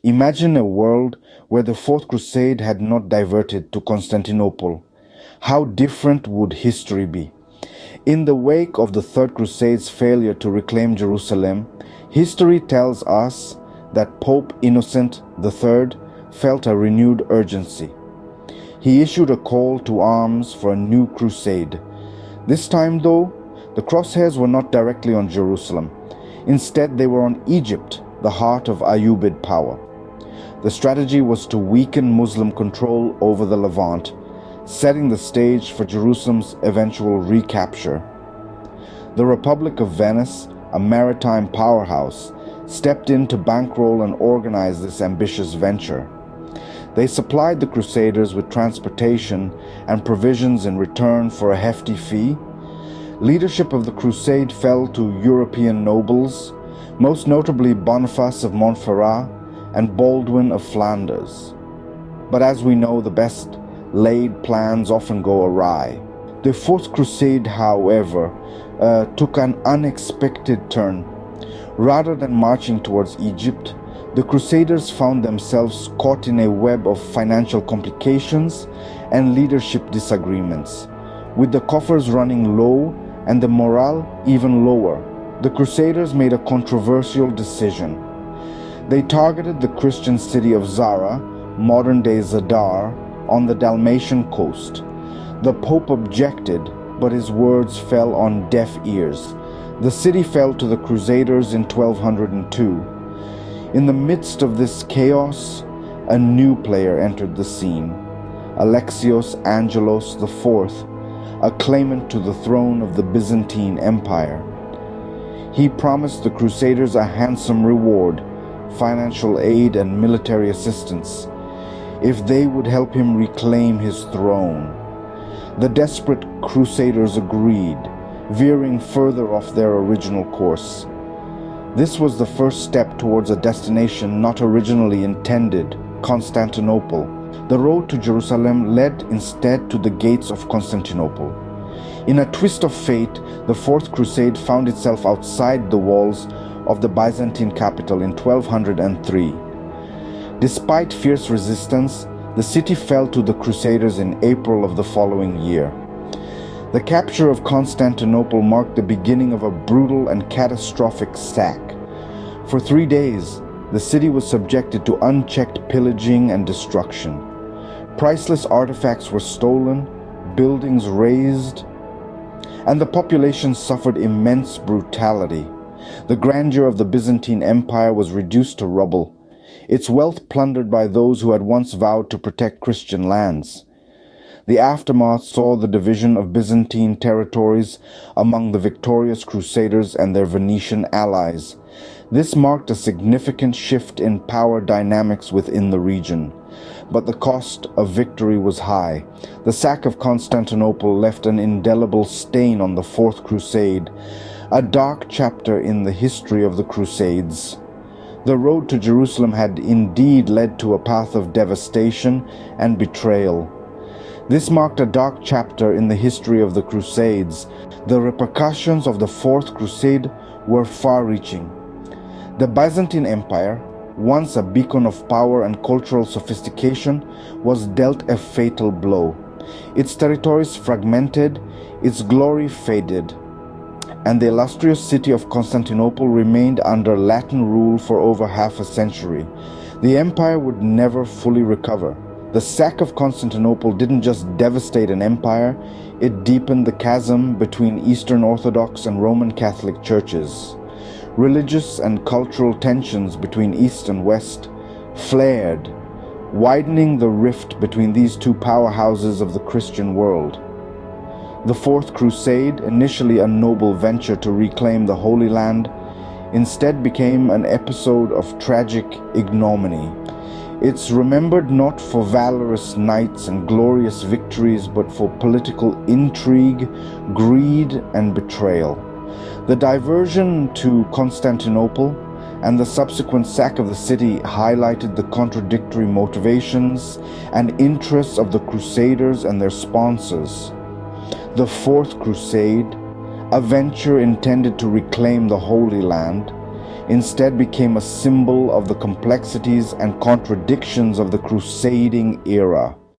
Imagine a world where the Fourth Crusade had not diverted to Constantinople. How different would history be? In the wake of the Third Crusade's failure to reclaim Jerusalem, history tells us that Pope Innocent III felt a renewed urgency. He issued a call to arms for a new crusade. This time, though, the crosshairs were not directly on Jerusalem. Instead, they were on Egypt, the heart of Ayyubid power. The strategy was to weaken Muslim control over the Levant, setting the stage for Jerusalem's eventual recapture. The Republic of Venice, a maritime powerhouse, stepped in to bankroll and organize this ambitious venture. They supplied the Crusaders with transportation and provisions in return for a hefty fee. Leadership of the crusade fell to European nobles, most notably Boniface of Montferrat and Baldwin of Flanders. But as we know, the best laid plans often go awry. The Fourth Crusade, however, took an unexpected turn. Rather than marching towards Egypt, the Crusaders found themselves caught in a web of financial complications and leadership disagreements. With the coffers running low and the morale even lower, the Crusaders made a controversial decision. They targeted the Christian city of Zara, modern-day Zadar, on the Dalmatian coast. The Pope objected, but his words fell on deaf ears. The city fell to the Crusaders in 1202. In the midst of this chaos, a new player entered the scene, Alexios Angelos IV, a claimant to the throne of the Byzantine Empire. He promised the Crusaders a handsome reward, financial aid and military assistance, if they would help him reclaim his throne. The desperate Crusaders agreed, veering further off their original course. This was the first step towards a destination not originally intended, Constantinople. The road to Jerusalem led instead to the gates of Constantinople. In a twist of fate, the Fourth Crusade found itself outside the walls of the Byzantine capital in 1203. Despite fierce resistance, the city fell to the Crusaders in April of the following year. The capture of Constantinople marked the beginning of a brutal and catastrophic sack. For 3 days, the city was subjected to unchecked pillaging and destruction. Priceless artifacts were stolen, buildings razed, and the population suffered immense brutality. The grandeur of the Byzantine Empire was reduced to rubble, its wealth plundered by those who had once vowed to protect Christian lands. The aftermath saw the division of Byzantine territories among the victorious Crusaders and their Venetian allies. This marked a significant shift in power dynamics within the region. But the cost of victory was high. The sack of Constantinople left an indelible stain on the Fourth Crusade, a dark chapter in the history of the Crusades. The road to Jerusalem had indeed led to a path of devastation and betrayal. This marked a dark chapter in the history of the Crusades. The repercussions of the Fourth Crusade were far-reaching. The Byzantine Empire, once a beacon of power and cultural sophistication, was dealt a fatal blow. Its territories fragmented, its glory faded, and the illustrious city of Constantinople remained under Latin rule for over half a century. The empire would never fully recover. The sack of Constantinople didn't just devastate an empire, it deepened the chasm between Eastern Orthodox and Roman Catholic churches. Religious and cultural tensions between East and West flared, widening the rift between these two powerhouses of the Christian world. The Fourth Crusade, initially a noble venture to reclaim the Holy Land, instead became an episode of tragic ignominy. It's remembered not for valorous knights and glorious victories, but for political intrigue, greed, and betrayal. The diversion to Constantinople and the subsequent sack of the city highlighted the contradictory motivations and interests of the Crusaders and their sponsors. The Fourth Crusade, a venture intended to reclaim the Holy Land, instead became a symbol of the complexities and contradictions of the crusading era.